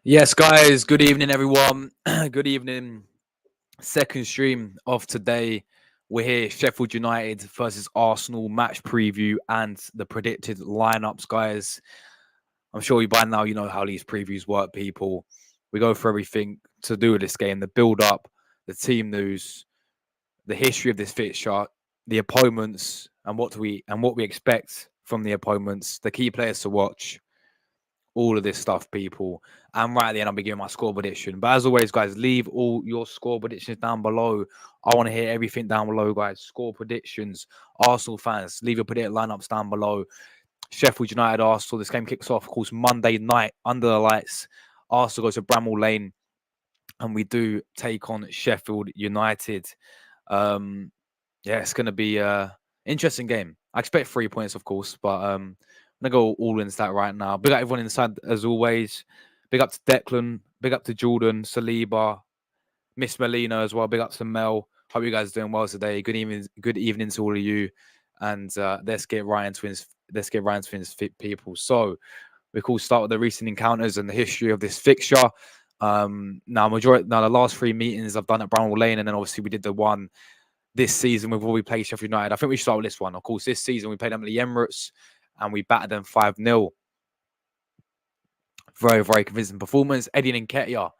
Yes, guys. Good evening, everyone. Good evening. Second stream of today. We're here, Sheffield United versus Arsenal match preview and the predicted lineups, guys. I'm sure you by now you know how these previews work, people. We go for everything to do with this game: the build-up, the team news, the history of this fixture, the opponents, and what we expect from the opponents, the key players to watch, all of this stuff, people. And right at the end, I'll be giving my score prediction. But as always, guys, leave all your score predictions down below. I want to hear everything down below, guys. Score predictions. Arsenal fans, leave your predicted lineups down below. Sheffield United, Arsenal. This game kicks off, of course, Monday night under the lights. Arsenal goes to Bramall Lane, and we do take on Sheffield United. Yeah, it's going to be an interesting game. I expect 3 points, of course, but I'm going to go all into that right now. Big up everyone inside, as always. Big up to Declan. Big up to Jordan, Saliba, Miss Melina as well. Big up to Mel. Hope you guys are doing well today. Good evening to all of you. And let's get right into things, people. So we could start with the recent encounters and the history of this fixture. Now the last 3 meetings I've done at Bramall Lane, and then obviously we did the one this season before we played Sheffield United. I think we should start with this one. Of course, this season we played them at the Emirates and we battered them 5-0. Very, very convincing performance. Eddie Nketiah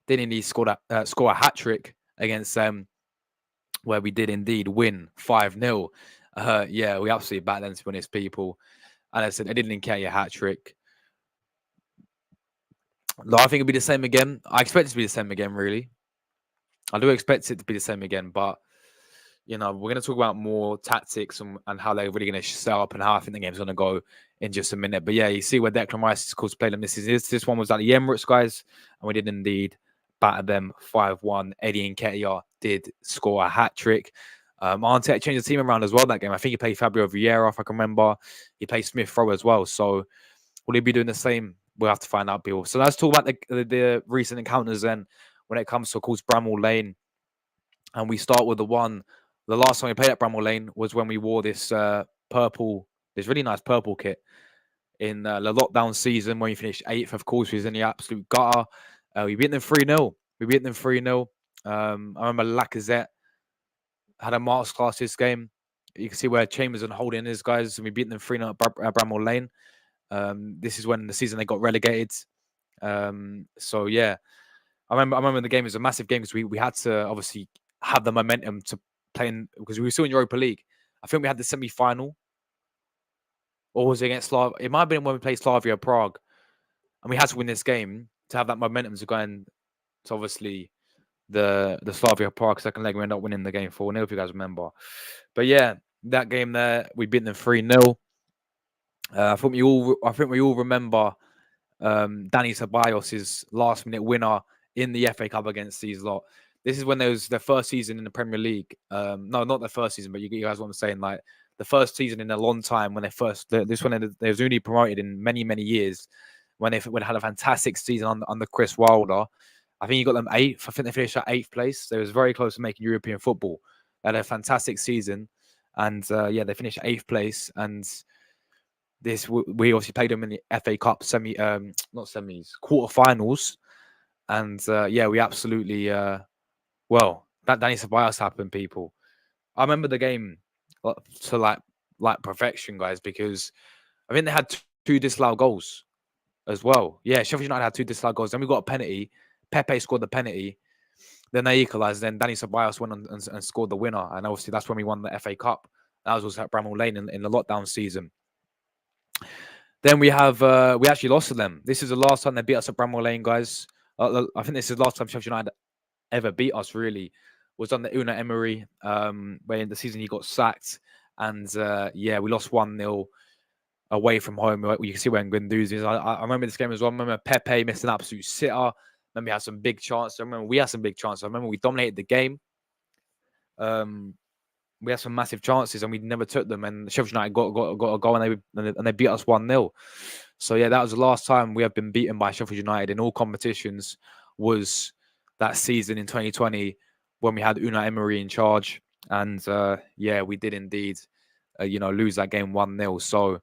did indeed score a hat-trick against them, where we did indeed win 5-0. Yeah, we absolutely battered them, to be honest, people. And I said, Eddie Nketiah hat-trick. I think it'll be the same again. I expect it to be the same again, really. I do expect it to be the same again, but we're going to talk about more tactics and how they're really going to set up and how I think the game's going to go in just a minute. But yeah, you see where Declan Rice is called to play them. This one was at the Emirates, guys, and we did indeed batter them 5-1. Eddie Nketiah did score a hat-trick. Arteta changed the team around as well that game. I think he played Fabio Vieira, if I can remember. He played Smith Rowe as well. So will he be doing the same? We'll have to find out, people. So let's talk about the recent encounters then when it comes to, of course, Bramall Lane. And we start with the last time we played at Bramall Lane was when we wore this really nice purple kit in the lockdown season when we finished 8th. Of course, we was in the absolute gutter. We beat them 3-0. I remember Lacazette had a masterclass this game. You can see where Chambers and Holding is, guys. And we beat them 3-0 at Bramall Lane. This is when the season they got relegated. So yeah, I remember the game was a massive game because we had to obviously have the momentum to play in, because we were still in Europa League. I think we had the semi-final, or was it against Slav? It might have been when we played Slavia Prague, and we had to win this game to have that momentum to go in to obviously the Slavia Prague second leg. We ended up winning the game 4-0, if you guys remember. But yeah, that game there, we beat them 3-0. I think we all remember Danny Ceballos' last-minute winner in the FA Cup against these lot. This is when there was their first season in the Premier League. No, not their first season, but you guys know what I'm saying. Like the first season in a long time when they was only promoted in many, many years. When they had a fantastic season under Chris Wilder. I think he got them 8th. I think they finished at 8th place. They was very close to making European football. They had a fantastic season. And they finished 8th place. And we obviously played them in the FA Cup quarterfinals. And we absolutely that Danny Ceballos happened, people. I remember the game to like perfection, guys, because I think they had 2 disallowed goals as well. Yeah, Sheffield United had 2 disallowed goals. Then we got a penalty. Pepe scored the penalty. Then they equalised. Then Danny Ceballos went on and scored the winner. And obviously that's when we won the FA Cup. That was also at Bramall Lane in the lockdown season. Then we actually lost to them. This is the last time they beat us at Bramall Lane, guys. I think this is the last time Sheffield United ever beat us, really. Was under Unai Emery, where in the season he got sacked. And we lost 1-0 away from home. You can see where Guendouzi is. I remember this game as well. I remember Pepe missed an absolute sitter. I remember he had some big chances. I remember we had some big chances. I remember we dominated the game. We had some massive chances and we never took them. And Sheffield United got a goal and they beat us 1-0. So yeah, that was the last time we have been beaten by Sheffield United in all competitions. Was that season in 2020 when we had Unai Emery in charge. And we did indeed, lose that game 1-0. So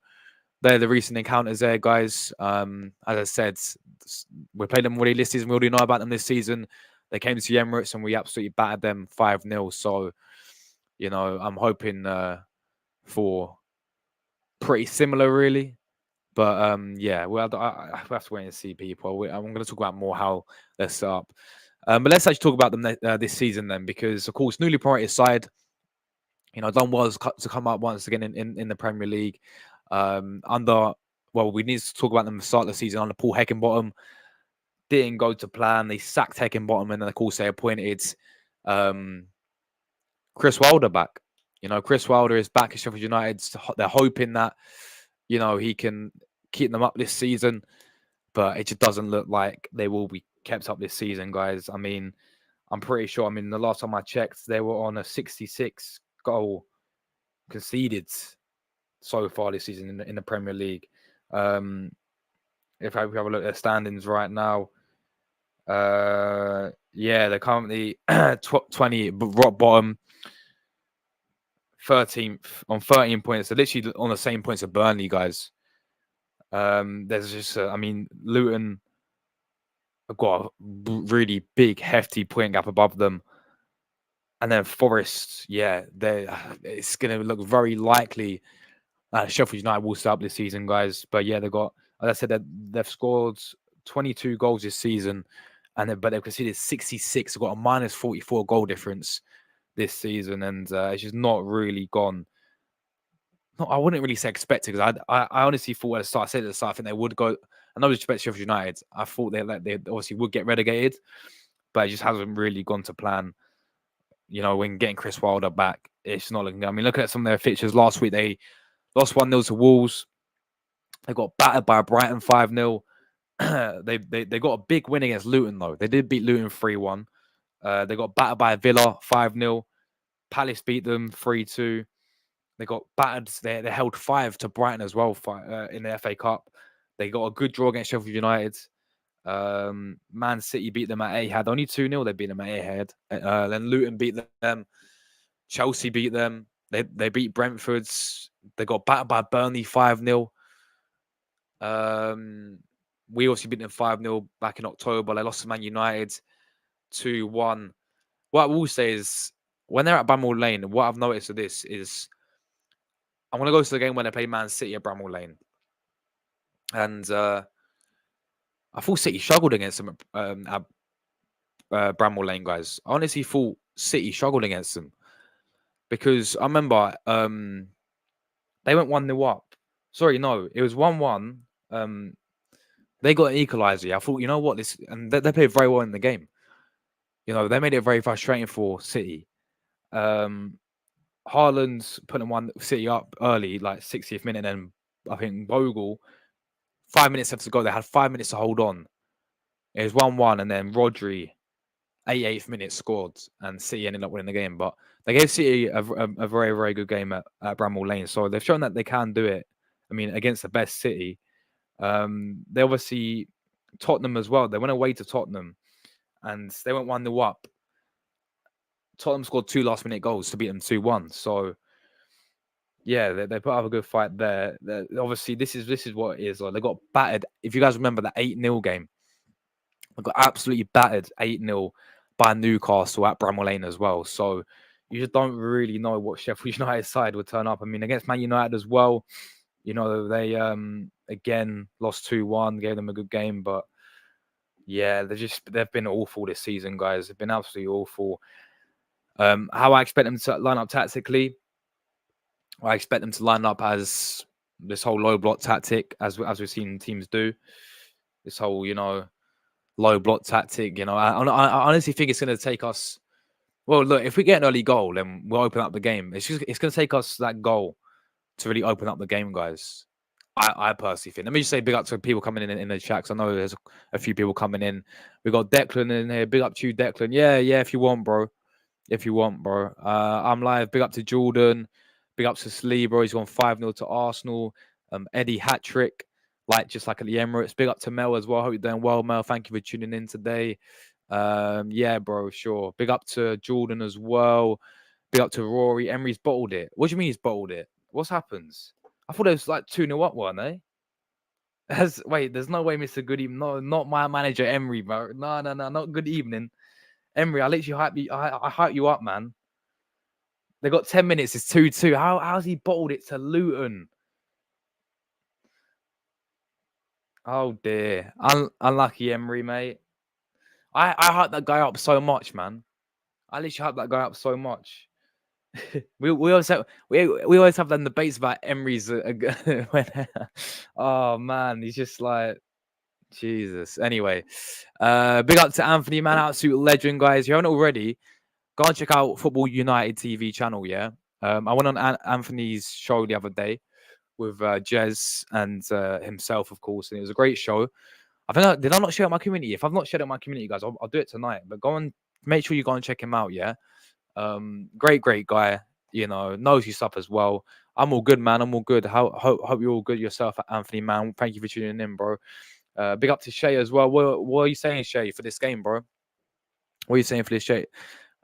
they're the recent encounters there, guys. As I said, we played them already this season. We already know about them this season. They came to the Emirates and we absolutely battered them 5-0. So, I'm hoping for pretty similar, really. But yeah, I have to wait and see, people. I'm going to talk about more how they're set up. But let's actually talk about them this season then, because of course, newly promoted side, done well to come up once again in the Premier League. We need to talk about them at the start of the season under Paul Heckingbottom. Didn't go to plan. They sacked Heckingbottom, and then of course they appointed Chris Wilder back. Chris Wilder is back at Sheffield United. They're hoping that he can keep them up this season, but it just doesn't look like they will be kept up this season, guys. I mean, I'm pretty sure. I mean, the last time I checked, they were on a 66 goal conceded so far this season in the Premier League. If we have a look at their standings right now, they're currently 20 rock bottom, 13th on 13 points. They're literally on the same points as Burnley, guys. There's just, Luton have got a really big, hefty point gap above them. And then Forest, it's going to look very likely Sheffield United will start up this season, guys. But yeah, as I said, they've scored 22 goals this season, but they've conceded 66. They've got a minus 44 goal difference this season, and it's just not really gone. No, I wouldn't really say expected, because I honestly thought at the start, I think they would go. I know respect Sheffield United. I thought they obviously would get relegated, but it just hasn't really gone to plan. When getting Chris Wilder back, it's not looking good. I mean, look at some of their fixtures. Last week, they lost 1-0 to Wolves. They got battered by Brighton 5-0. They got a big win against Luton, though. They did beat Luton 3-1. They got battered by Villa 5-0. Palace beat them 3-2. They got battered. They held 5 to Brighton as well in the FA Cup. They got a good draw against Sheffield United. Man City beat them at Etihad. Only 2-0 they beat them at Etihad. Then Luton beat them. Chelsea beat them. They beat Brentford. They got battered by Burnley 5-0. We also beat them 5-0 back in October. They lost to Man United 2-1. What I will say is, when they're at Bramall Lane, what I've noticed of this is, I'm going to go to the game when they play Man City at Bramall Lane. And I thought City struggled against them at Bramall Lane, guys. I honestly thought City struggled against them, because I remember they went 1-0 up. Sorry, no, it was 1-1. They got an equaliser. I thought, you know what, and they played very well in the game. They made it very frustrating for City. Haaland's putting one City up early, like 60th minute, and I think Bogle, 5 minutes left to go. They had 5 minutes to hold on. It was 1-1, and then Rodri, 88th minute, scored, and City ended up winning the game. But they gave City a very, very good game at Bramall Lane. So they've shown that they can do it. I mean, against the best City. They obviously, Tottenham as well. They went away to Tottenham, and they went 1-0 up. Tottenham scored 2 last-minute goals to beat them 2-1. So yeah, they put up a good fight there. Obviously, this is what it is. Like, they got battered. If you guys remember the 8-0 game, they got absolutely battered 8-0 by Newcastle at Bramall Lane as well. So you just don't really know what Sheffield United side would turn up. I mean, against Man United as well, they again lost 2-1, gave them a good game, but yeah, they've been awful this season, guys. They've been absolutely awful. How I expect them to line up tactically, I expect them to line up as this whole low block tactic, as we've seen teams do. This whole, low block tactic. I honestly think it's going to take us. Well, look, if we get an early goal, then we'll open up the game. It's going to take us that goal to really open up the game, guys. I personally think. Let me just say big up to people coming in the chat, because I know there's a few people coming in. We got Declan in here. Big up to you, Declan. Yeah, if you want, bro. I'm live. Big up to Jordan. Big up to Slee, He's gone 5-0 to Arsenal. Eddie hat-trick, just like at the Emirates. Big up to Mel as well. Hope you're doing well, Mel. Thank you for tuning in today. Yeah, bro, sure. Big up to Jordan as well. Big up to Rory. Emery's bottled it. What do you mean he's bottled it? What's happened? I thought it was like 2-0 up, weren't they? Wait, there's no way, Mr. Good Evening. No, not my manager, Emery, bro. No, not good evening. Emery, I literally hype you. I hype you up, man. They got 10 minutes. It's 2-2. How's he bottled it to Luton? Oh dear. Unlucky Emery, mate. I hype that guy up so much, man. I literally hype that guy up so much. we always have them debates about Emery's. Oh man, he's just like Jesus. Anyway, big up to Anthony, man, absolute legend, guys. If you haven't already, go and check out Football United TV channel. Yeah, I went on Anthony's show the other day with Jez and himself, of course, and it was a great show. Did I not share it on my community? If I've not shared it on my community, guys, I'll do it tonight. But go and make sure you go and check him out. Yeah, great guy. You know, knows his stuff as well. I'm all good, man. I'm all good. Hope you're all good yourself, Anthony, man. Thank you for tuning in, bro. Big up to Shay as well. What are you saying, Shay, for this game, bro? What are you saying for this, Shay?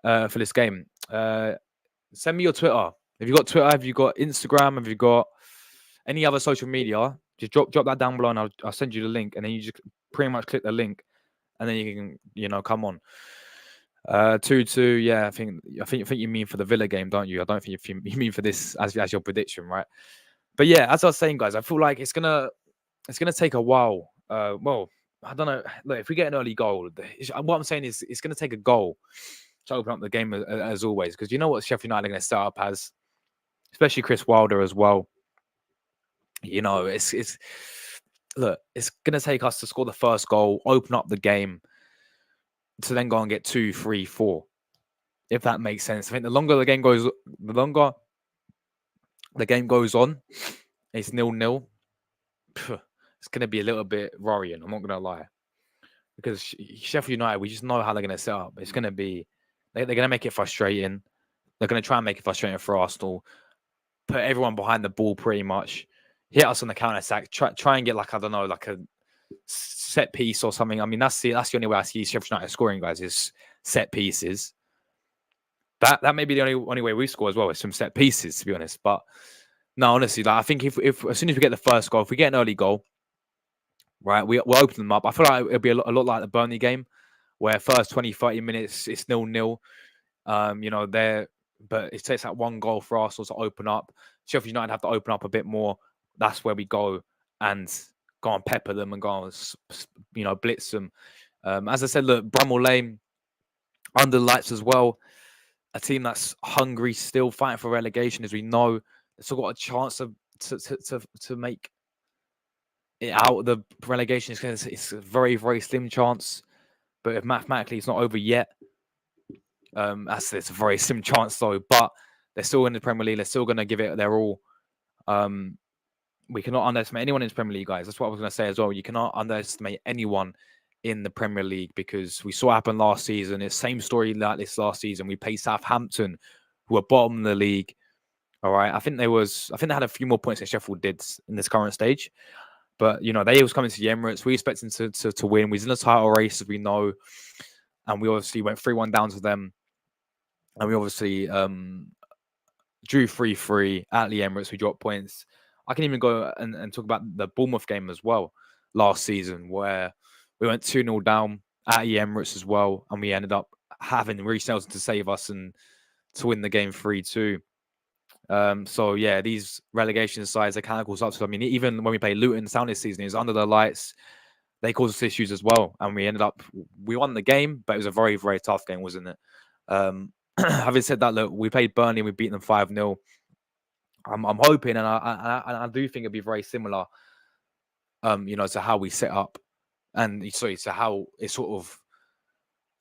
For this game? Send me your Twitter. Have you got Twitter? Have you got Instagram? Have you got any other social media? Just drop that down below, and I'll send you the link, and then you just pretty much click the link, and then you can come on. 2-2. Yeah, I think you mean for the Villa game, don't you? I don't think you mean for this as your prediction, right? But yeah, as I was saying, guys, I feel like it's gonna take a while. Well, I don't know. Look, if we get an early goal, what I'm saying is it's gonna take a goal to open up the game as always, because you know what Sheffield United are gonna start up as, especially Chris Wilder as well. You know, it's gonna take us to score the first goal, open up the game, to then go and get 2, 3, 4. If that makes sense. I think the longer the game goes on, it's 0-0. It's going to be a little bit worrying. I'm not going to lie, because Sheffield United, we just know how they're going to set up. It's going to be they're going to make it frustrating. They're going to try and make it frustrating for Arsenal. Put everyone behind the ball pretty much. Hit us on the counter attack. Try and get like a set piece or something. I mean, that's the only way I see Sheffield United scoring, guys, is set pieces. That may be the only way we score as well, is some set pieces, to be honest. But no, honestly, like I think if as soon as we get the first goal, if we get an early goal, right, we'll open them up. I feel like it'll be a lot like the Burnley game, where first 20, 30 minutes it's 0-0. But it takes that one goal for Arsenal to open up. Sheffield United have to open up a bit more. That's where we go and pepper them and go and blitz them. As I said, look, Bramall Lane under the lights as well. A team that's hungry, still fighting for relegation, as we know. They've still got a chance to make it out of the relegation. It's a very, very slim chance. But if mathematically it's not over yet, it's a very slim chance though. But they're still in the Premier League. They're still going to give it their all. We cannot underestimate anyone in the Premier League, guys. That's what I was going to say as well. You cannot underestimate anyone in the Premier League, because we saw what happened last season. It's the same story like this last season. We played Southampton, who are bottom of the league. All right. I think they had a few more points than Sheffield did in this current stage. But, they was coming to the Emirates. We expected to win. We was in the title race, as we know. And we obviously went 3-1 down to them. And we obviously drew 3-3 at the Emirates. We dropped points. I can even go and talk about the Bournemouth game as well last season, where we went 2-0 down at the Emirates as well. And we ended up having Reece Nelson to save us and to win the game 3-2. So yeah, these relegation sides, they kind of cause up. So I mean, even when we played Luton Sound this season, it was under the lights. They caused us issues as well, and we won the game, but it was a very, very tough game, wasn't it? Having said that, look, we played Burnley, we beat them 5-0. I'm hoping, and I do think it'll be very similar, to how we set up, and to how it sort of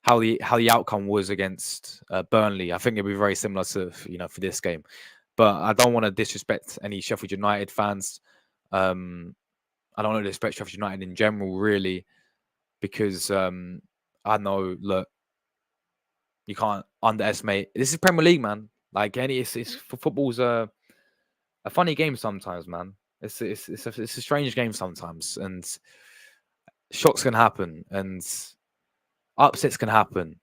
how the outcome was against Burnley. I think it'll be very similar to for this game. But I don't want to disrespect any Sheffield United fans. I don't want to disrespect Sheffield United in general, really, because I know, look, you can't underestimate. This is Premier League, man. Like it's football's a funny game sometimes, man. It's a strange game sometimes, and shocks can happen, and upsets can happen.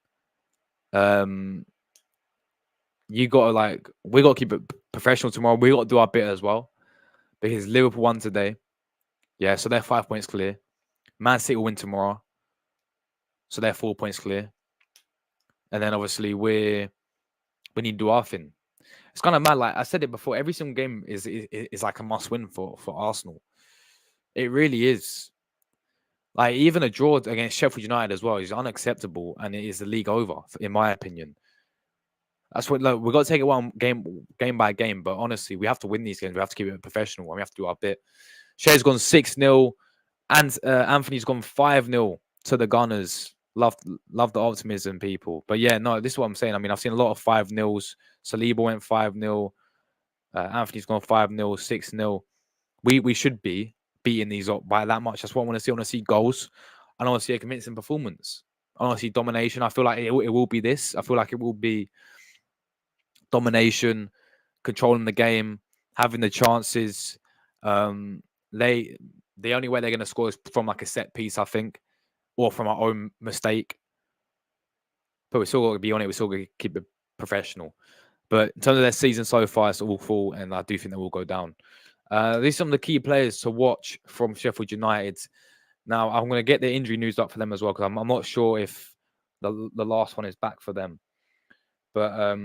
We got to keep it professional tomorrow. We got to do our bit as well. because Liverpool won today. Yeah, so they're 5 points clear. Man City will win tomorrow, so they're 4 points clear. And then obviously we need to do our thing. It's kind of mad. Like I said it before, every single game is like a must win for Arsenal. It really is. Like even a draw against Sheffield United as well is unacceptable, and it is the league over, in my opinion. That's what we've got to take it one game by game. But honestly, we have to win these games. We have to keep it professional, and we have to do our bit. Shea's gone 6-0, and Anthony's gone 5-0 to the Gunners. Love the optimism, people. But yeah, no, this is what I'm saying. I mean, I've seen a lot of 5-0s. Saliba went 5-0. Anthony's gone 5-0, 6-0. We should be beating these up by that much. That's what I want to see. I want to see goals. I want to see a convincing performance. I want to see domination. I feel like it will be this. I feel like it will be domination, controlling the game, having the chances. The only way they're going to score is from like a set piece, I think, or from our own mistake. But we still got to be on it. We still got to keep it professional. But in terms of their season so far, it's awful, and I do think they will go down. These are some of the key players to watch from Sheffield United. Now, I'm going to get the injury news up for them as well, because I'm not sure if the last one is back for them. But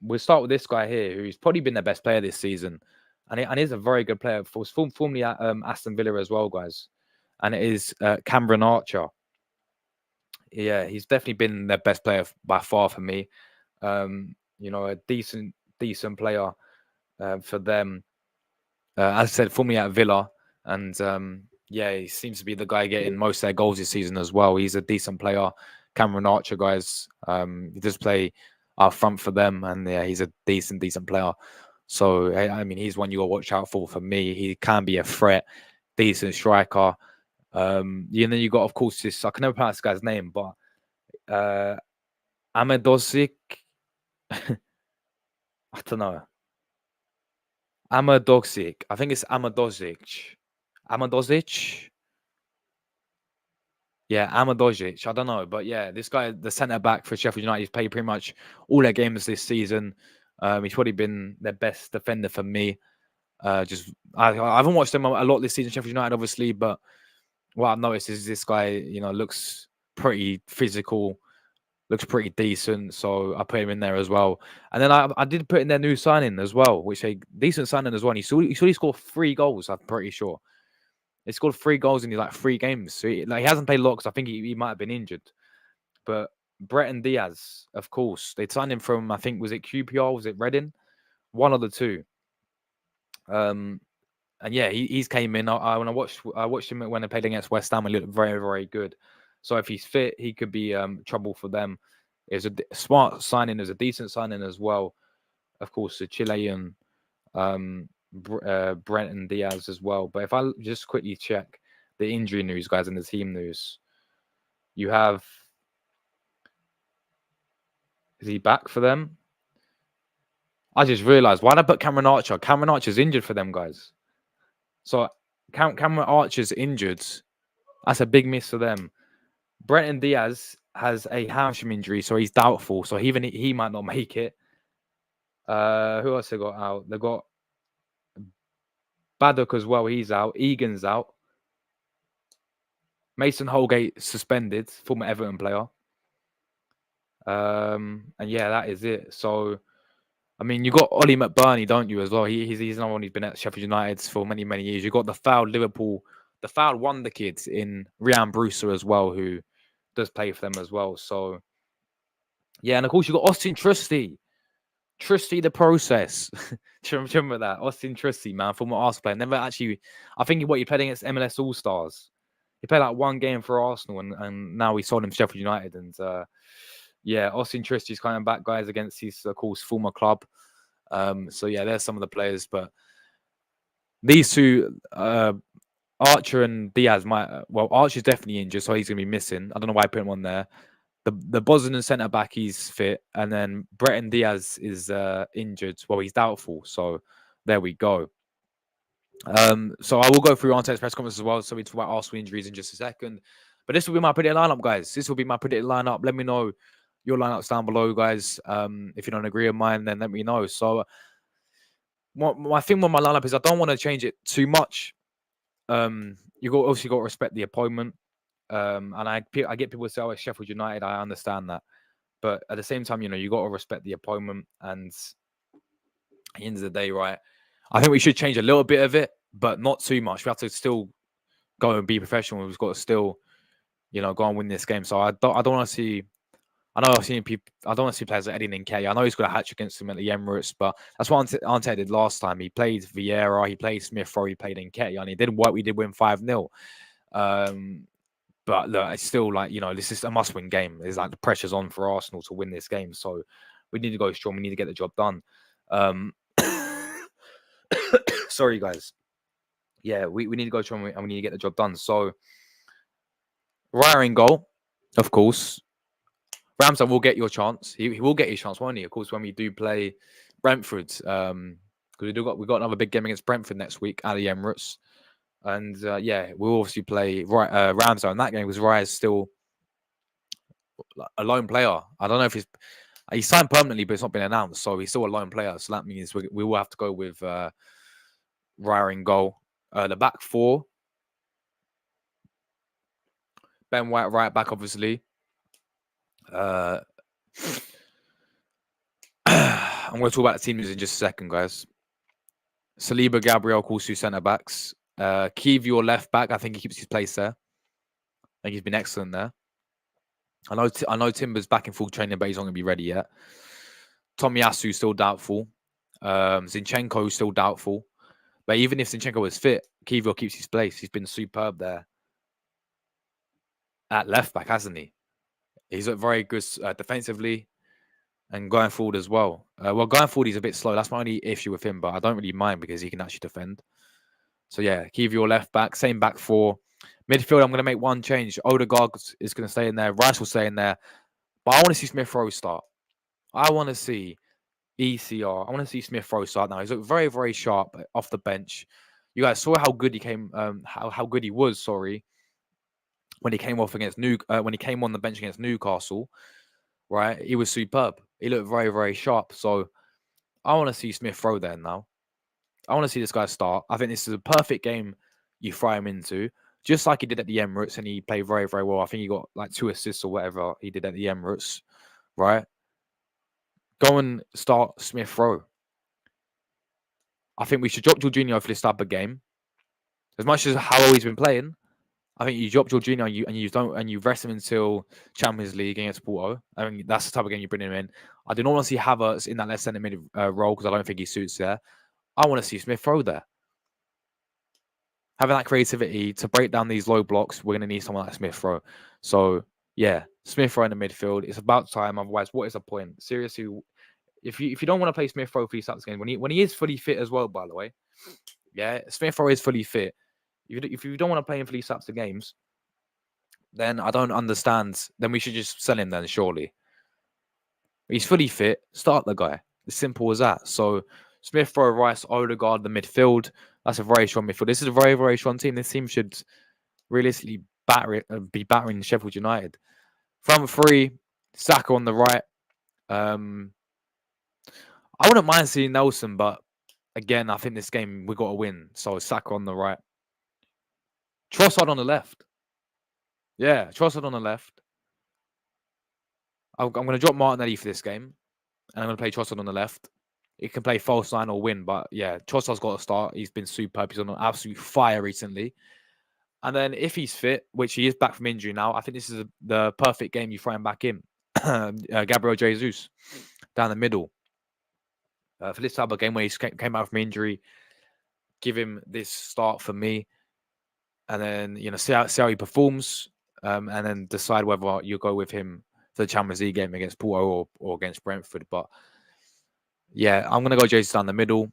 we'll start with this guy here, who's probably been their best player this season. And he's a very good player. Formerly at Aston Villa as well, guys. And it is Cameron Archer. Yeah, he's definitely been their best player by far for me. A decent player for them. As I said, formerly at Villa. And he seems to be the guy getting most of their goals this season as well. He's a decent player. Cameron Archer, guys. He does play up front for them. And yeah, he's a decent player. So, I mean, he's one you got to watch out for me. He can be a threat. Decent striker. And then you got, of course, this, I can never pronounce this guy's name, but Amadosic. I don't know. Amadosic. I think it's Amadosic. Yeah, Amadosic. I don't know. But yeah, this guy, the centre back for Sheffield United, he's played pretty much all their games this season. He's probably been their best defender for me. I haven't watched them a lot this season, Sheffield United, obviously, but what I've noticed is this guy, looks pretty physical, looks pretty decent. So I put him in there as well. And then I did put in their new signing as well, which a decent signing as well. And he scored 3 goals, I'm pretty sure. He scored 3 goals in like 3 games. So he hasn't played a lot because I think he might have been injured. But Breton Diaz, of course, they signed him from, I think, was it QPR? Was it Reading? One of the two. And yeah, he's came in. When I watched him when they played against West Ham, he looked very, very good. So if he's fit, he could be trouble for them. It's a smart signing, is a decent signing as well. Of course, the Chilean Breton Diaz as well. But if I just quickly check the injury news, guys, and the team news, you have. Is he back for them? I just realised, why did I put Cameron Archer? Cameron Archer's injured for them, guys. So Cameron Archer's injured. That's a big miss for them. Breton Diaz has a hamstring injury, so he's doubtful. So even he might not make it. Who else they got out? They got Baddock as well. He's out. Egan's out. Mason Holgate suspended, former Everton player. And yeah, that is it. So, I mean, you got Ollie McBurney, don't you, as well? He's another one who's been at Sheffield United for many, many years. You got the fouled wonder kids in Ryan Brewster as well, who does play for them as well. So, yeah, and of course you got Austin Trusty the process. Do you remember that? Austin Trusty, man, former Arsenal player. Never actually, I think he played against MLS All Stars. He played like 1 game for Arsenal, and now we sold him to Sheffield United. And yeah, Austin Tristy's coming back, guys, against his, of course, former club. So yeah, there's some of the players, but these two, Archer and Diaz Archer's definitely injured, so he's gonna be missing. I don't know why I put him on there. The Bosnian centre back, he's fit, and then Breton Diaz is injured. Well, he's doubtful. So there we go. So I will go through Arteta's press conference as well. So we talk about Arsenal injuries in just a second. But this will be my predicted lineup, guys. This will be my predicted lineup. Let me know your lineups down below, guys. If you don't agree with mine, then let me know. So my thing with my lineup is I don't want to change it too much. You obviously got to respect the opponent. And I get people say, "Oh, it's Sheffield United." I understand that, but at the same time, you got to respect the opponent. And at the end of the day, right? I think we should change a little bit of it, but not too much. We have to still go and be professional. We've got to still, go and win this game. So I don't want to see. I know I've seen people. I don't want to see players like Eddie Nketiah. I know he's got a hat trick against him at the Emirates, but that's what Arteta did last time. He played Vieira, he played Smith Rowe, he played Nketiah, and he didn't work. We did win 5-0. But look, it's still like, this is a must-win game. It's like the pressure's on for Arsenal to win this game, so we need to go strong. We need to get the job done. Sorry, guys. Yeah, we need to go strong and we need to get the job done. So, Raya in goal, of course. Ramsdale will get your chance. He will get his chance, won't he? Of course, when we do play Brentford, because we got another big game against Brentford next week at the Emirates, and we'll obviously play Ramsdale in that game because Raya is still a lone player. I don't know if he's signed permanently, but it's not been announced, so he's still a lone player. So that means we will have to go with Raya in goal. The back four, Ben White right back, obviously. I'm going to talk about the teams in just a second, guys. Saliba, Gabriel, of course, two centre backs. Kiwior left back. I think he keeps his place there. I think he's been excellent there. I know Timber's back in full training, but he's not going to be ready yet. Tomiyasu still doubtful. Zinchenko still doubtful. But even if Zinchenko is fit, Kiwior keeps his place. He's been superb there at left back, hasn't he? He's looked very good defensively and going forward as well. Going forward, he's a bit slow. That's my only issue with him, but I don't really mind because he can actually defend. So, yeah, Kiwior left back, same back four. Midfield, I'm going to make one change. Odegaard is going to stay in there. Rice will stay in there. But I want to see Smith Rowe start. I want to see ECR. I want to see Smith Rowe start now. He's looked very, very sharp off the bench. You guys saw how good he came. How good he was. Sorry, when he came off against when he came on the bench against Newcastle, right? He was superb. He looked very, very sharp. So I want to see Smith Rowe there now. I want to see this guy start. I think this is a perfect game you fry him into, just like he did at the Emirates, and he played very, very well. I think he got like 2 assists or whatever he did at the Emirates, right? Go and start Smith Rowe. I think we should drop Jorginho for this type of game. As much as how he's been playing, I think you drop Jorginho and you rest him until Champions League against Porto. I mean, that's the type of game you bring him in. I do not want to see Havertz in that left centre mid role because I don't think he suits there. I want to see Smith Rowe there. Having that creativity to break down these low blocks, we're going to need someone like Smith Rowe. So, yeah, Smith Rowe in the midfield. It's about time. Otherwise, what is the point? Seriously, if you don't want to play Smith Rowe for these types of games, when he is fully fit as well, by the way, yeah, Smith Rowe is fully fit. If you don't want to play him for these types of games, then I don't understand. Then we should just sell him then, surely. He's fully fit. Start the guy. As simple as that. So, Smith Rowe, Rice, Odegaard, the midfield. That's a very strong midfield. This is a very, very strong team. This team should realistically be battering Sheffield United. Front three, Saka on the right. I wouldn't mind seeing Nelson, but again, I think this game we got to win. So Saka on the right. Trossard on the left. Yeah, Trossard on the left. I'm going to drop Martinelli for this game. And I'm going to play Trossard on the left. He can play false 9 or win, but yeah, Trossard's got to start. He's been superb. He's on an absolute fire recently. And then if he's fit, which he is back from injury now, I think this is the perfect game you throw him back in. Gabriel Jesus down the middle. For this type of game where he came out from injury, give him this start for me. And then, see how he performs. And then decide whether you go with him for the Champions League game against Porto or against Brentford. But yeah, I'm gonna go Jesus down the middle.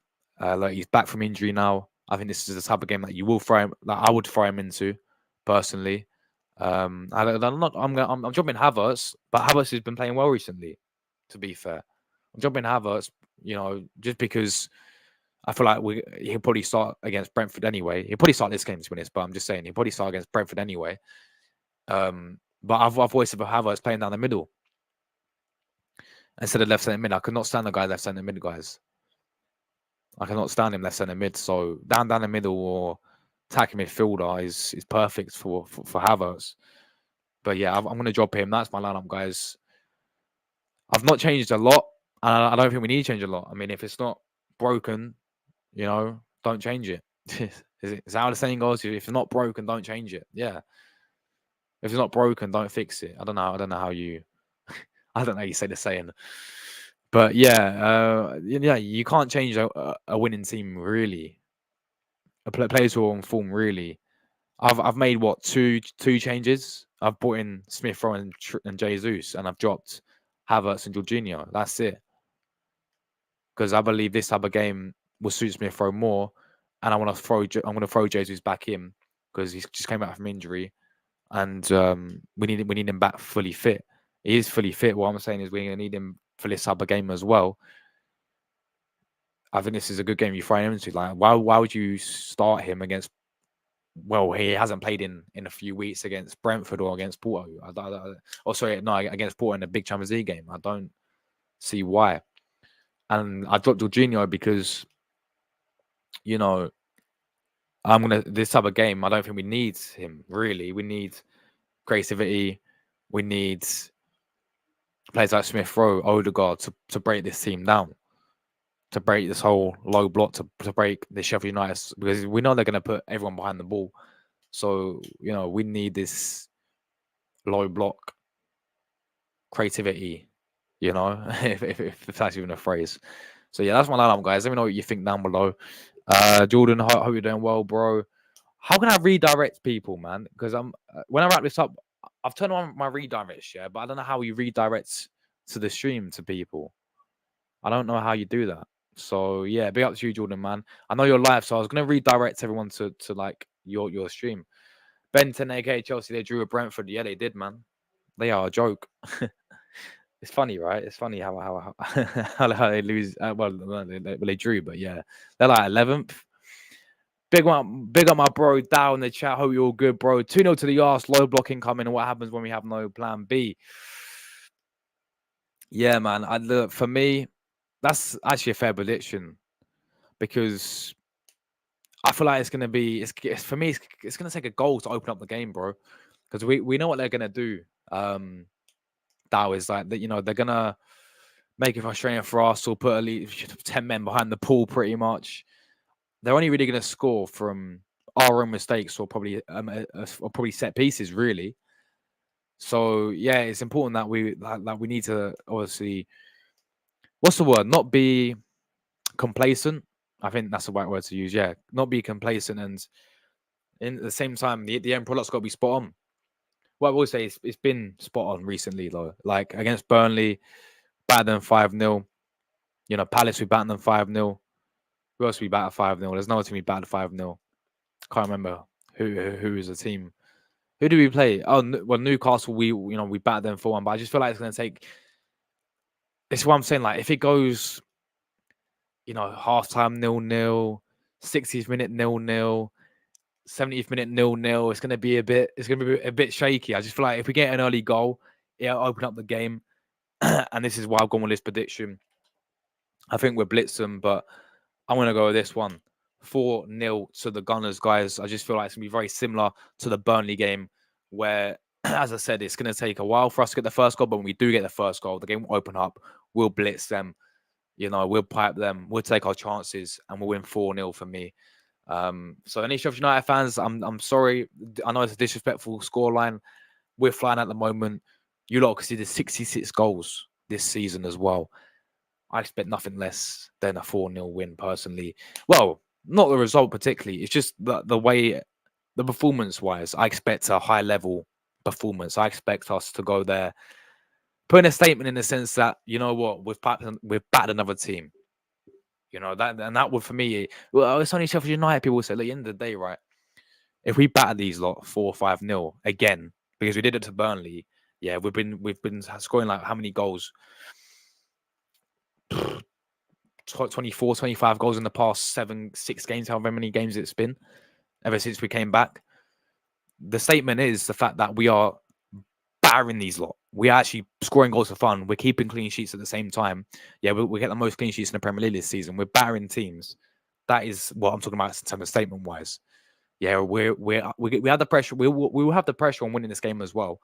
He's back from injury now. I think this is the type of game that you will throw him. That I would throw him into, personally. I'm dropping Havertz, but Havertz has been playing well recently. To be fair, I'm dropping Havertz. Just because I feel like he'll probably start against Brentford anyway. He'll probably start this game to be honest, but I'm just saying he'll probably start against Brentford anyway. But I've voiced about Havertz playing down the middle instead of left centre mid. I could not stand the guy left centre mid, guys. I cannot stand him left centre mid. So down the middle or attacking midfielder is perfect for Havertz. But yeah, I'm going to drop him. That's my lineup, guys. I've not changed a lot, and I don't think we need to change a lot. I mean, if it's not broken, don't change it. Is how the saying goes? If it's not broken, don't change it. Yeah. If it's not broken, don't fix it. I don't know how you. I don't know how you say the saying, but yeah, you can't change a winning team really. Players who are on form really. I've made what two changes. I've brought in Smith Rowe and Jesus, and I've dropped Havertz and Jorginho. That's it. Because I believe this type of game will suit Smith Rowe more, and I'm going to throw Jesus back in because he's just came back from injury, and we need him back fully fit. He is fully fit. What I'm saying is we're going to need him for this type of game as well. I think this is a good game you throw him into. Like, why would you start him against? Well, he hasn't played in a few weeks against Brentford or against Porto. Against Porto in a big Champions League game. I don't see why. And I dropped Jorginho because, this type of game, I don't think we need him, really. We need creativity. We need players like Smith Rowe, Odegaard to break this team down, to break this whole low block, to break the Sheffield United, because we know they're going to put everyone behind the ball. So, we need this low block creativity, if that's even a phrase. So, yeah, that's my lineup, guys. Let me know what you think down below. Jordan, hope you're doing well, bro. How can I redirect people, man? Because when I wrap this up, I've turned on my redirects, yeah, but I don't know how you redirect to the stream to people. I don't know how you do that. So yeah, big up to you, Jordan, man. I know you're live, so I was gonna redirect everyone to like your stream. Benton, aka Chelsea, they drew a Brentford. Yeah, they did, man. They are a joke. It's funny, right? It's funny how how they lose. They drew, but yeah, they're like 11th. Big up my bro Dow in the chat. Hope you're all good, bro. 2-0 to the arse. Low blocking coming. And what happens when we have no plan B? Yeah, man. For me, that's actually a fair prediction because I feel like it's gonna be. For me. It's gonna take a goal to open up the game, bro. Because we know what they're gonna do. Dow is like that. They're gonna make it frustrating for Arsenal. Put at least 10 men behind the pool, pretty much. They're only really gonna score from our own mistakes or probably set pieces, really. So yeah, it's important that we need to obviously, what's the word? Not be complacent. I think that's the right word to use. Yeah, not be complacent, and in the same time, the end product's got to be spot on. What I will say is it's been spot on recently, though. Like against Burnley, better than 5-0. Palace we battered them 5-0. Who else we battered 5-0? There's no team we battered 5-0. Can't remember who is the team. Who do we play? Oh, well, Newcastle. We battered them 4-1, but I just feel like it's going to take. It's what I'm saying. Like if it goes, halftime 0-0, 60th minute 0-0, 70th minute 0-0, it's going to be a bit shaky. I just feel like if we get an early goal, it'll open up the game. And this is why I've gone with this prediction. I think we'll blitz them, but I'm going to go with this one. 4-0 to the Gunners, guys. I just feel like it's going to be very similar to the Burnley game where, as I said, it's going to take a while for us to get the first goal, but when we do get the first goal, the game will open up. We'll blitz them. We'll pipe them. We'll take our chances, and we'll win 4-0 for me. So any Sheffield United fans, I'm sorry. I know it's a disrespectful scoreline. We're flying at the moment. You lot conceded 66 goals this season as well. I expect nothing less than a 4-0 win, personally. Well, not the result particularly. It's just the way, the performance-wise, I expect a high-level performance. I expect us to go there, put in a statement in the sense that, we've battered another team. That would, for me, well, it's only Sheffield United. People say, at the end of the day, right? If we batter these lot 4-5-0 again, because we did it to Burnley, yeah, we've been scoring like how many goals? 24, 25 goals in the past 6 games, however many games it's been, ever since we came back. The statement is the fact that we are battering these lot. We are actually scoring goals for fun. We're keeping clean sheets at the same time. Yeah, we get the most clean sheets in the Premier League this season. We're battering teams. That is what I'm talking about in terms of statement wise. Yeah, we have the pressure. We will have the pressure on winning this game as well.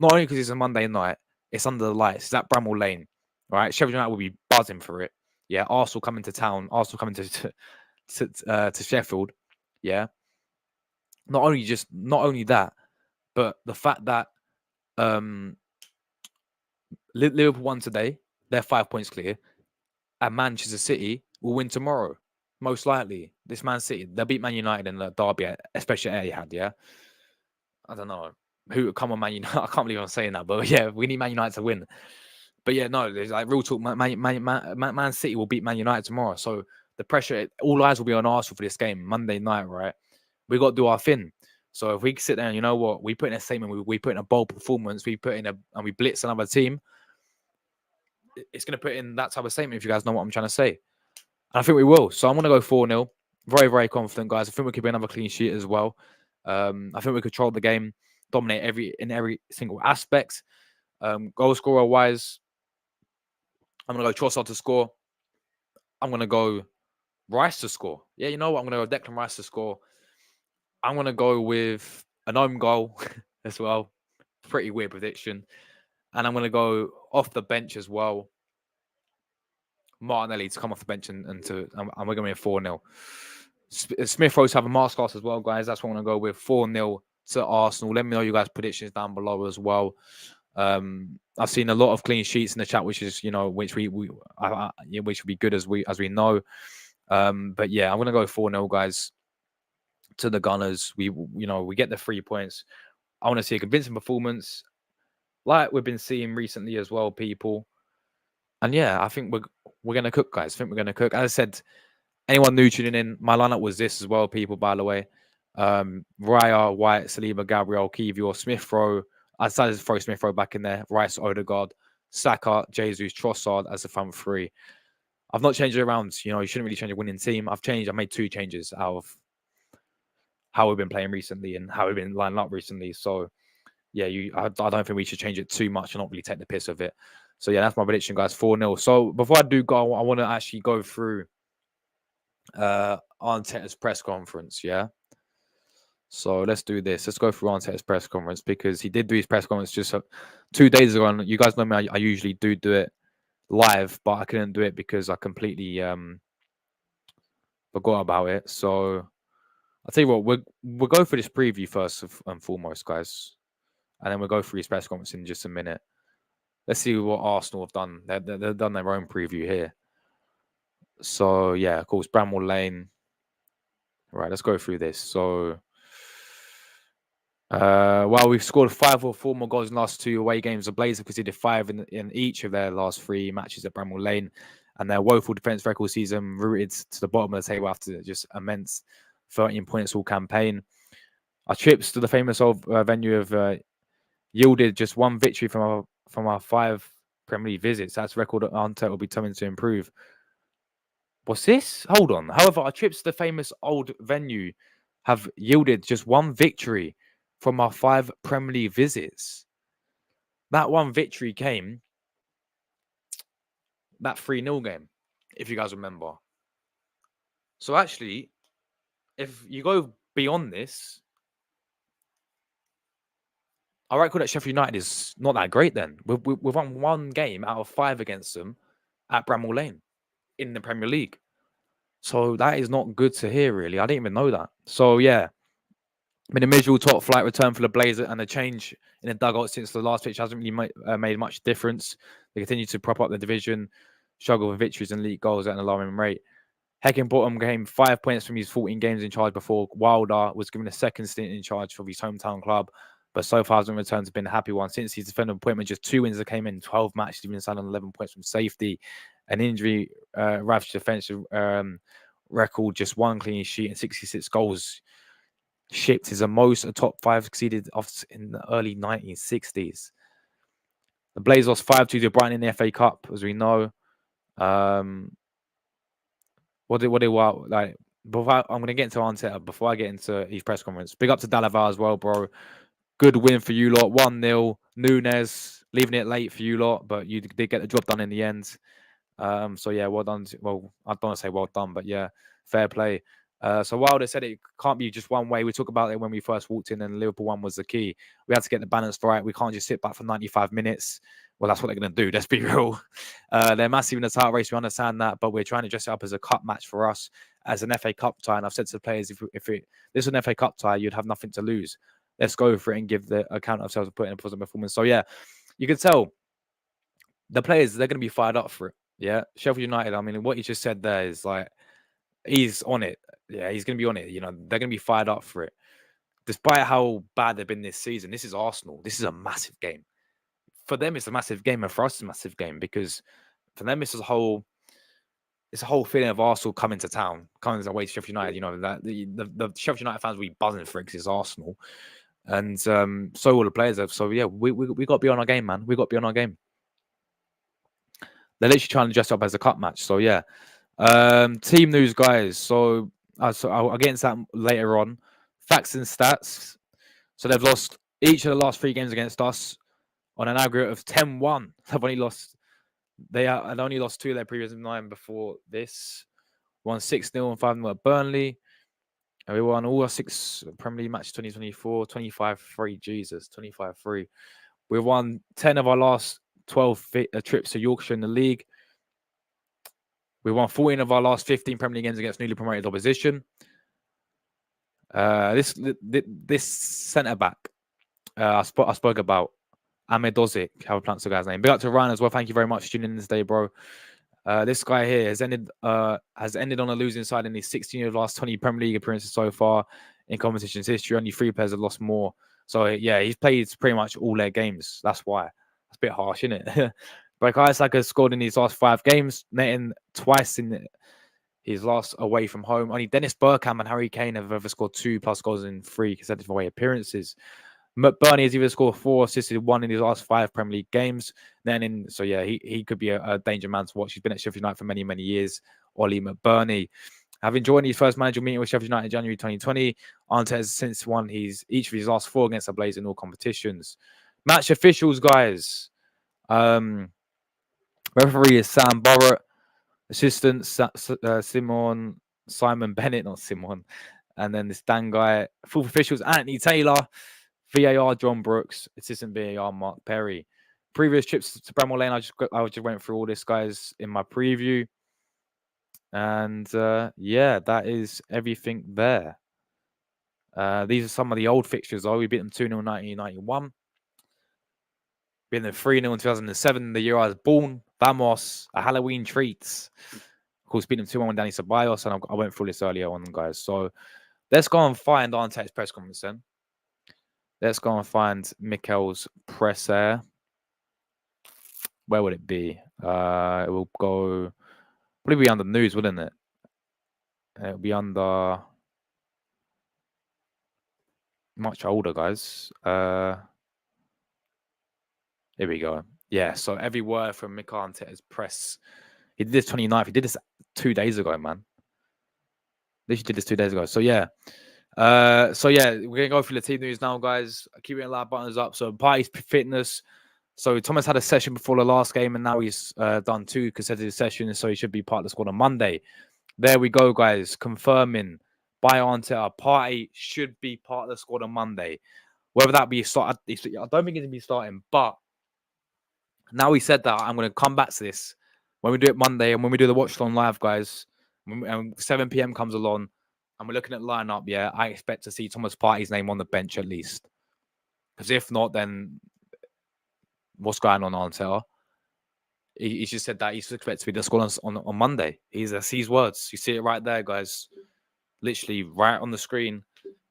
Not only because it's a Monday night, it's under the lights. It's at Bramall Lane, right? Sheffield United will be buzzing for it. Yeah, Arsenal coming to town. Arsenal coming to Sheffield. Yeah. Not only that, but the fact that Liverpool won today, they're 5 points clear, and Manchester City will win tomorrow, most likely. This Man City, they'll beat Man United in the derby, especially Etihad. Yeah, I don't know who come on Man United. I can't believe I'm saying that, but yeah, we need Man United to win. But yeah, no, there's like real talk. Man City will beat Man United tomorrow, so the pressure, all eyes will be on Arsenal for this game Monday night, right? We got to do our thing. So if we sit there and you know what, we put in a statement, we put in a bold performance, and we blitz another team, it's going to put in that type of statement, if you guys know what I'm trying to say. And I think we will. So I'm going to go 4-0. Very, very confident, guys. I think we could be another clean sheet as well. I think we control the game, dominate every single aspect. Goal scorer wise, I'm going to go Trossard to score. I'm going to go Rice to score. Yeah, you know what? I'm going to go Declan Rice to score. I'm going to go with an own goal as well. Pretty weird prediction. And I'm going to go off the bench as well. Martinelli to come off the bench and we're going to be a 4-0. Smith Rowe to have a masterclass as well, guys. That's what I'm going to go with. 4-0 to Arsenal. Let me know you guys' predictions down below as well. I've seen a lot of clean sheets in the chat, which is, which which would be good as we know. But yeah, I'm going to go 4-0, guys, to the Gunners. We get the 3 points. I want to see a convincing performance like we've been seeing recently as well, people. And yeah, I think we're going to cook, guys. I think we're going to cook. As I said, anyone new tuning in, my lineup was this as well, people, by the way. Raya, White, Saliba, Gabriel, Kivior, Smith Rowe. I decided to throw Smith Rowe back in there. Rice, Odegaard, Saka, Jesus, Trossard as the front three. I've not changed it around. You shouldn't really change a winning team. I've made 2 changes out of how we've been playing recently and how we've been lining up recently. So yeah, I don't think we should change it too much and not really take the piss of it. So yeah, that's my prediction, guys. 4-0. So before I do go, I want to actually go through Arteta's press conference. Yeah. So let's do this. Let's go through Arteta's press conference because he did do his press conference just 2 days ago. And you guys know me, I usually do it live, but I couldn't do it because I completely forgot about it. So I'll tell you what, we'll go for this preview first and foremost, guys. And then we'll go through his press conference in just a minute. Let's see what Arsenal have done. They've done their own preview here. So yeah, of course, Bramall Lane. Right, let's go through this. So while we've scored 5 or 4 more goals in the last 2 away games, the Blazers have conceded 5 in each of their last 3 matches at Bramall Lane, and their woeful defence record season rooted to the bottom of the table after just immense 13 points all campaign. Our trips to the famous old venue have yielded just 1 victory from our 5 Premier League visits. That's a record that Arteta will be determined to improve. What's this? Hold on. However, our trips to the famous old venue have yielded just 1 victory from our 5 Premier League visits. That 1 victory came that 3-0 game, if you guys remember. So actually, if you go beyond this, our record at Sheffield United is not that great then. We've won 1 game out of 5 against them at Bramall Lane in the Premier League. So that is not good to hear, really. I didn't even know that. So yeah, been a miserable top flight return for the Blazers, and the change in the dugout since the last pitch hasn't really made much difference. They continue to prop up the division, struggle with victories and league goals at an alarming rate. Heckingbottom gained 5 points from his 14 games in charge before Wilder was given a second stint in charge for his hometown club, but so far hasn't returned to been a happy one. Since his defender appointment, just 2 wins that came in 12 matches, even inside on 11 points from safety. An injury ravaged defensive record, just 1 clean sheet and 66 goals shipped is the most a top 5 succeeded in the early 1960s. The Blazers lost 5-2 to Brighton in the FA Cup, as we know. What they were like. Before I'm going to get into Arteta, before I get into his press conference, big up to Dalaval as well, bro. Good win for you lot. 1-0. Nunes leaving it late for you lot, but you did get the job done in the end. So yeah, well done. Well, I don't want to say well done, but yeah, fair play. So Wilder said it can't be just one way. We talked about it when we first walked in, and Liverpool one was the key. We had to get the balance right. We can't just sit back for 95 minutes. Well, that's what they're going to do. Let's be real. They're massive in the title race. We understand that, but we're trying to dress it up as a cup match for us, as an FA Cup tie. And I've said to the players, if this was an FA Cup tie, you'd have nothing to lose. Let's go for it and give the account of ourselves and put in a positive performance. So yeah, you can tell the players, they're going to be fired up for it. Yeah, Sheffield United. I mean, what you just said there is like he's on it. Yeah, he's going to be on it. You know, they're going to be fired up for it, despite how bad they've been this season. This is Arsenal. This is a massive game for them. It's a massive game, and for us, it's a massive game because for them, it's a whole feeling of Arsenal coming to town, coming away to Sheffield United. You know that the Sheffield United fans will be buzzing for it because it's Arsenal, and so will the players have. So yeah, we got to be on our game, man. We got to be on our game. They're literally trying to dress up as a cup match. So yeah. Team news, guys. So I'll get into that later on. Facts and stats. So they've lost each of the last 3 games against us on an aggregate of 10-1. They had only lost 2 of their previous 9 before this. Won 6-0 and 5-0 at Burnley. And we won all our 6 Premier League matches 2024, 25-3. Jesus, 25-3. We won 10 of our last 12 trips to Yorkshire in the league. We won 14 of our last 15 Premier League games against newly promoted opposition. This centre back I spoke about, Amedozic, how I pronounce the guy's name. Big up to Ryan as well. Thank you very much for tuning in this day, bro. This guy here has ended on a losing side in his 16 of the last 20 Premier League appearances so far in competition's history. Only 3 players have lost more. So yeah, he's played pretty much all their games. That's why. That's a bit harsh, isn't it? But Isaac has scored in his last 5 games, netting twice in his last away from home. Only Dennis Bergkamp and Harry Kane have ever scored 2+ goals in 3 consecutive away appearances. McBurney has either scored 4, assisted 1 in his last 5 Premier League games. So yeah, he could be a danger man to watch. He's been at Sheffield United for many, many years. Ollie McBurney. Having joined his first managerial meeting with Sheffield United in January 2020, Arteta has since won each of his last 4 against the Blaze in all competitions. Match officials, guys. Referee is Sam Burrett. Assistant Simon Bennett, not Simon. And then this Dan guy. Fourth officials Anthony Taylor. VAR John Brooks. Assistant VAR Mark Perry. Previous trips to Bramall Lane, I just went through all this, guys, in my preview. And yeah, that is everything there. These are some of the old fixtures, though. We beat them 2-0 in 1991. Beat them 3-0 in 2007, the year I was born. Vamos, a Halloween treats. Of course, beat them 2-1 with Danny Ceballos, and I went through this earlier on, guys. So let's go and find Arteta's press conference then. Let's go and find Mikel's presser. Where would it be? It will go... Would it be under news, wouldn't it? It'll be under... Much older, guys. Here we go. Yeah, so every word from Mikel Arteta's press. He did this 29th. He did this 2 days ago, man. Literally did this 2 days ago. So yeah. We're gonna go through the team news now, guys. Keep it live buttons up. So Partey's fitness. So Thomas had a session before the last game, and now he's done 2 consecutive sessions, so he should be part of the squad on Monday. There we go, guys. Confirming by Arteta, Partey should be part of the squad on Monday. Whether that be start, I don't think he's gonna be starting, but now he said that, I'm going to come back to this when we do it Monday and when we do the watch on live, guys. And 7 p.m. comes along and we're looking at lineup. Yeah, I expect to see Thomas Partey's name on the bench at least. Because if not, then what's going on, Arteta? He just said that he's expected to be the squad on Monday. He's words. You see it right there, guys. Literally right on the screen.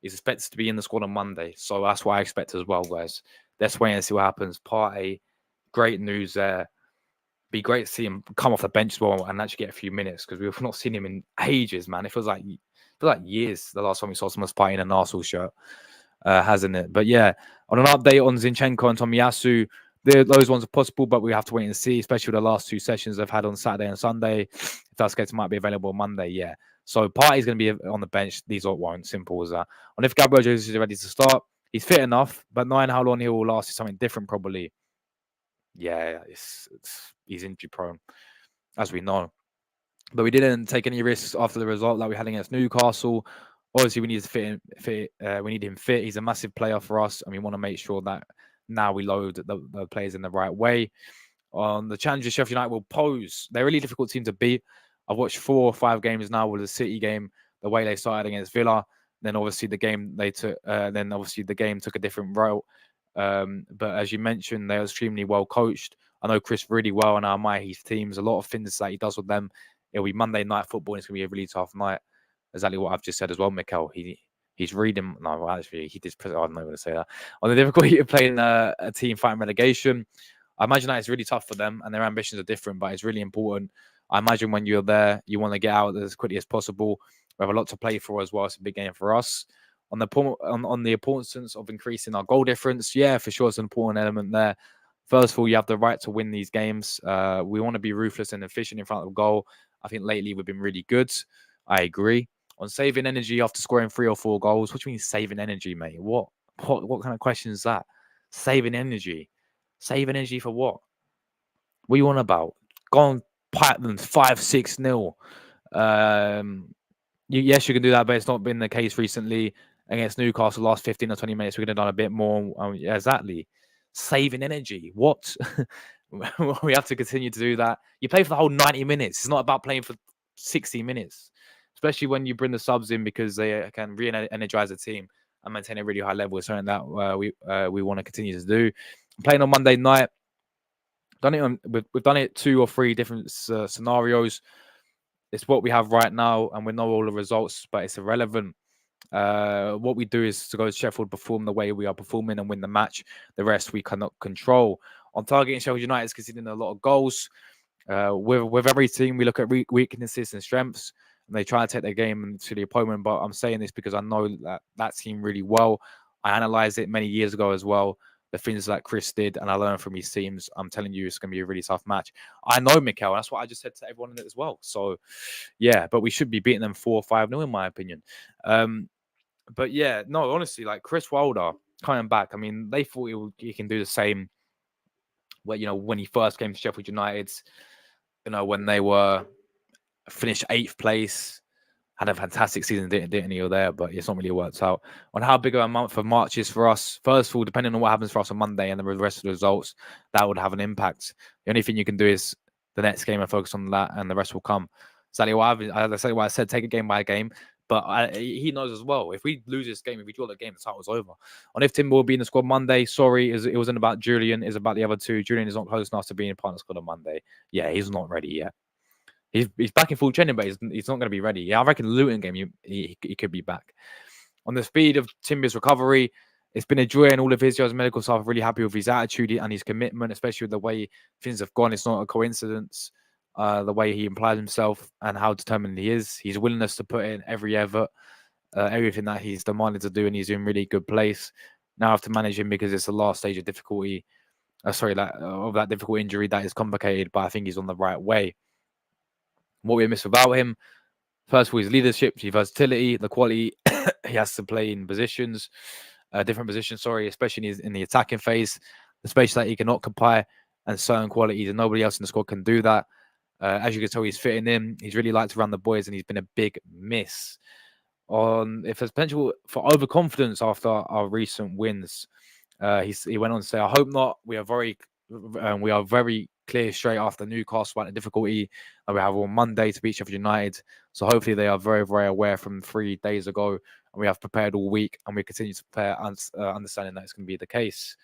He's expected to be in the squad on Monday. So that's what I expect as well, guys. Let's wait and see what happens. Partey. Great news there. Be great to see him come off the bench as well and actually get a few minutes because we've not seen him in ages, man. It feels like years the last time we saw someone Partey in an Arsenal shirt, hasn't it? But yeah, on an update on Zinchenko and Tomiyasu, those ones are possible, but we have to wait and see, especially with the last 2 sessions they've had on Saturday and Sunday. If that's the case, it might be available on Monday, yeah. So Partey's going to be on the bench. These won't. Simple as that. And if Gabriel Jesus is ready to start, he's fit enough, but knowing how long he will last is something different probably. Yeah, he's injury prone, as we know. But we didn't take any risks after the result that we had against Newcastle. Obviously, we need to we need him fit. He's a massive player for us, and we want to make sure that now we load the players in the right way. On the challenges Sheffield United will pose, they're a really difficult team to beat. I've watched 4 or 5 games now with the City game, the way they started against Villa. Then obviously the game they took. Then obviously the game took a different route. But as you mentioned, they're extremely well coached. I know Chris really well, and I admire his teams. A lot of things that he does with them. It'll be Monday night football, and it's going to be a really tough night. Exactly what I've just said as well, Mikel. He's reading. No, well, actually, he did. I don't know how to say that. On the difficulty of playing a team fighting relegation, I imagine that it's really tough for them, and their ambitions are different. But it's really important. I imagine when you're there, you want to get out as quickly as possible. We have a lot to play for as well. It's a big game for us. On the importance of increasing our goal difference, yeah, for sure, it's an important element there. First of all, you have the right to win these games. We want to be ruthless and efficient in front of goal. I think lately we've been really good. I agree. On saving energy after scoring 3 or 4 goals, what do you mean saving energy, mate? What kind of question is that? Saving energy? Save energy for what? What are you on about? Go on, pipe them 5-6-0. Yes, you can do that, but it's not been the case recently. Against Newcastle, last 15 or 20 minutes, we could have done a bit more. Yeah, exactly. Saving energy. What? We have to continue to do that. You play for the whole 90 minutes. It's not about playing for 60 minutes, especially when you bring the subs in because they can re-energize the team and maintain a really high level. It's something that we want to continue to do. Playing on Monday night, we've done it 2 or 3 different scenarios. It's what we have right now, and we know all the results, but it's irrelevant. What we do is to go to Sheffield, perform the way we are performing, and win the match. The rest we cannot control. On targeting Sheffield United is conceding a lot of goals. With every team, we look at weaknesses and strengths, and they try to take their game to the opponent. But I'm saying this because I know that team really well. I analysed it many years ago as well. The things that Chris did, and I learned from his teams. I'm telling you, it's going to be a really tough match. I know, Mikel. That's what I just said to everyone in it as well. So, yeah, but we should be beating them 4-5-0, in my opinion. But yeah, no, honestly, like Chris Wilder coming back. I mean, they thought he can do the same. When he first came to Sheffield United, when they were finished 8th place, had a fantastic season, didn't he? Or there, but it's not really worked out. On how big of a month of March is for us, first of all, depending on what happens for us on Monday and the rest of the results, that would have an impact. The only thing you can do is the next game and focus on that, and the rest will come. Exactly what I said, take it game by game. But he knows as well. If we lose this game, if we draw the game, the title's over. On if Timber will be in the squad Monday, sorry, it wasn't about Julian. It's about the other 2. Julian is not close enough to be in partner squad on Monday. Yeah, he's not ready yet. He's back in full training, but he's not going to be ready. Yeah, I reckon the Luton game, he could be back. On the speed of Timber's recovery, it's been a joy, and all of his medical staff are really happy with his attitude and his commitment, especially with the way things have gone. It's not a coincidence, the way he implies himself and how determined he is. His willingness to put in every effort, everything that he's demanded to do, and he's in really good place. Now I have to manage him because it's the last stage of difficulty. Of that difficult injury that is complicated, but I think he's on the right way. What we miss without him, first of all, his leadership, his versatility, the quality he has to play in positions, different positions, especially in the attacking phase, the space that he can occupy, and certain qualities, and nobody else in the squad can do that. As you can tell, he's fitting in. He's really liked to run the boys, and he's been a big miss. If there's potential for overconfidence after our recent wins, he went on to say, "I hope not. We are very clear straight after Newcastle about the difficulty that we have on Monday to beat Sheffield United. So hopefully they are very, very aware from 3 days ago, and we have prepared all week, and we continue to prepare, understanding that it's going to be the case."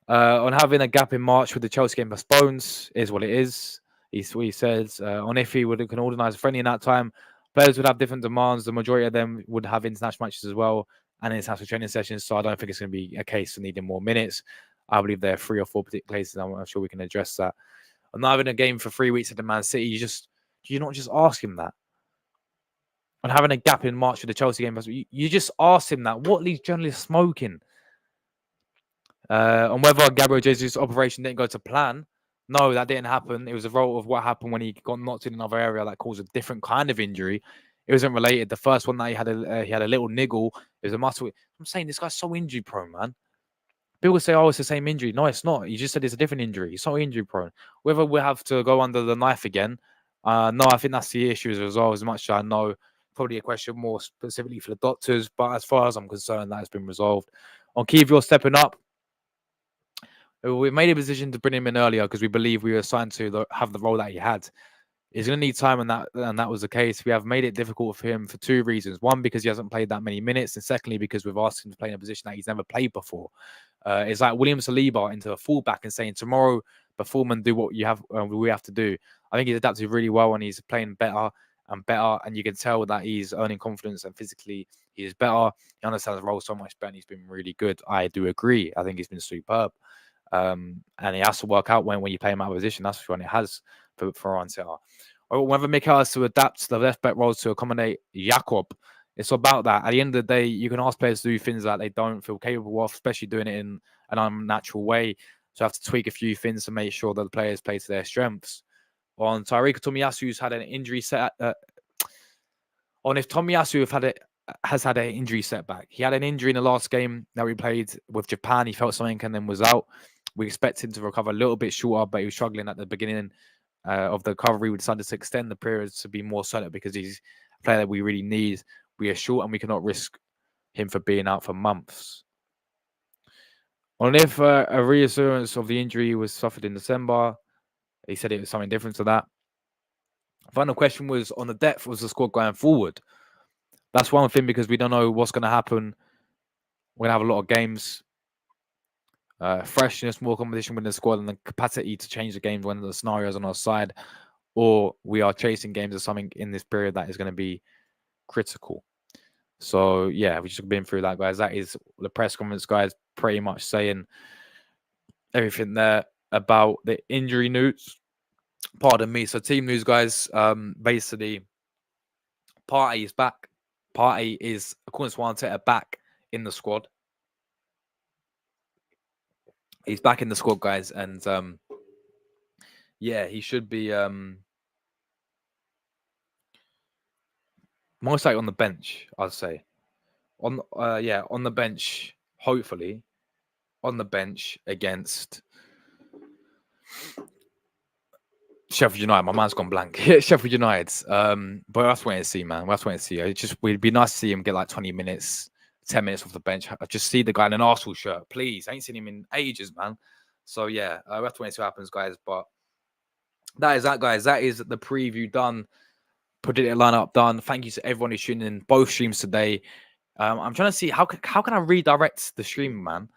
On having a gap in March with the Chelsea game postponed is what it is. He says on if he can organise a friendly in that time, players would have different demands. The majority of them would have international matches as well and international training sessions. So I don't think it's going to be a case of needing more minutes. I believe there are 3 or 4 particular places. I'm sure we can address that. I'm not having a game for 3 weeks at the Man City. You not just ask him that. And having a gap in March with the Chelsea game, you just ask him that. What leads journalists smoking? On whether Gabriel Jesus' operation didn't go to plan. No, that didn't happen. It was a result of what happened when he got knocked in another area that caused a different kind of injury. It wasn't related. The first one that he had a little niggle. It was a muscle. I'm saying this guy's so injury prone, man. People say, "Oh, it's the same injury." No, it's not. You just said it's a different injury. It's not injury prone. Whether we have to go under the knife again, no, I think that's the issue as well. As much as I know, probably a question more specifically for the doctors, but as far as I'm concerned, that has been resolved. On Kiwior stepping up, we made a decision to bring him in earlier because we believe we were assigned to have the role that he had. He's going to need time, and that was the case. We have made it difficult for him for two reasons. One, because he hasn't played that many minutes, and secondly, because we've asked him to play in a position that he's never played before. It's like William Saliba into a fullback and saying, tomorrow, perform and do what we have to do. I think he's adapted really well, and he's playing better and better, and you can tell that he's earning confidence, and physically he is better. He understands the role so much better, and he's been really good. I do agree. I think he's been superb. And he has to work out when you play him out of position. That's for sure, and it has for Arteta. Whether Mikel has to adapt the left back roles to accommodate Jakob, it's about that. At the end of the day, you can ask players to do things that they don't feel capable of, especially doing it in an unnatural way. So I have to tweak a few things to make sure that the players play to their strengths. On Tareq Tomiyasu's had an injury set. On if Tomiyasu has had an injury setback. He had an injury in the last game that we played with Japan. He felt something and then was out. We expect him to recover a little bit shorter, but he was struggling at the beginning of the recovery. We decided to extend the period to be more solid because he's a player that we really need. We are short and we cannot risk him for being out for months. On if a reassurance of the injury was suffered in December, he said it was something different to that. Final question was on the depth of the squad going forward. That's one thing because we don't know what's going to happen. We're going to have a lot of games. Freshness, more competition within the squad, and the capacity to change the games when the scenario is on our side, or we are chasing games or something in this period that is going to be critical. So yeah, we've just been through that, guys. That is the press conference, guys, pretty much saying everything there about the injury news. Pardon me. So team news, guys. Basically, Partey is back. Partey is, according to Arteta, back in the squad. He's back in the squad, guys, and yeah, he should be most likely on the bench, I'd say. On the bench, hopefully. On the bench against Sheffield United. My mind's gone blank. Sheffield United. But that's waiting to see, man. That's waiting to see. It'd be nice to see him get like 20 minutes, 10 minutes off the bench. I just see the guy in an Arsenal shirt, please. I ain't seen him in ages, man. So yeah, we have to wait and see what happens, guys. But that is that, guys. That is the preview done. Predicted lineup done. Thank you to everyone who's tuning in both streams today. I'm trying to see how can I redirect the stream, man.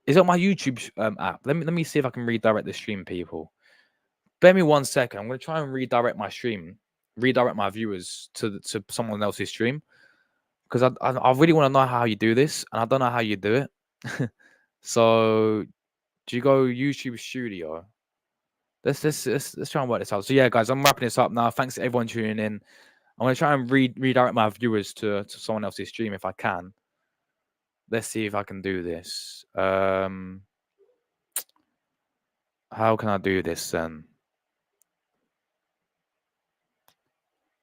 Is it on my YouTube app? Let me see if I can redirect the stream, people. Bear me 1 second. I'm going to try and redirect my stream, redirect my viewers to someone else's stream, because I really want to know how you do this, and I don't know how you do it. So, do you go YouTube Studio? Let's try and work this out. So yeah, guys, I'm wrapping this up now. Thanks to everyone tuning in. I'm going to try and redirect my viewers to someone else's stream if I can. Let's see if I can do this. How can I do this then?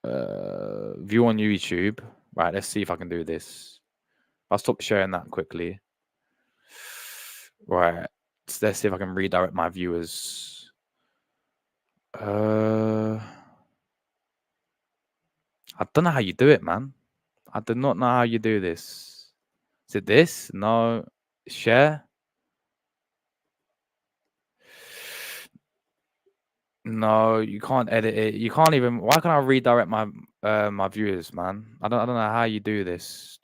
View on YouTube. Right, let's see if I can do this. I'll stop sharing that quickly. Right, let's see if I can redirect my viewers. I don't know how you do it, man. I do not know how you do this. Is it this? No. Share? No, you can't edit it. You can't even. Why can't I redirect my my viewers, man? I don't know how you do this.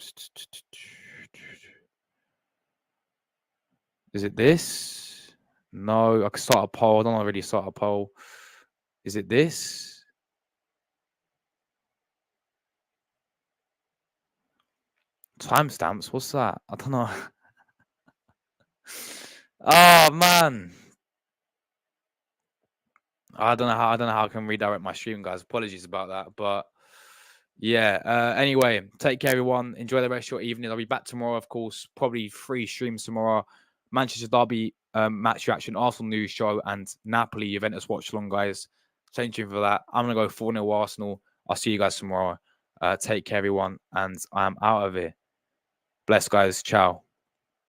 Is it this? No, I can start a poll. I don't already start a poll. Is it this? Timestamps? What's that? I don't know. Oh man. I don't know how I can redirect my stream, guys. Apologies about that. But yeah. Anyway, take care, everyone. Enjoy the rest of your evening. I'll be back tomorrow, of course. Probably 3 streams tomorrow. Manchester Derby match reaction, Arsenal news show, and Napoli Juventus watch along, guys. Stay tuned for that. I'm gonna go 4-0 Arsenal. I'll see you guys tomorrow. Take care, everyone, and I'm out of here. Bless, guys. Ciao.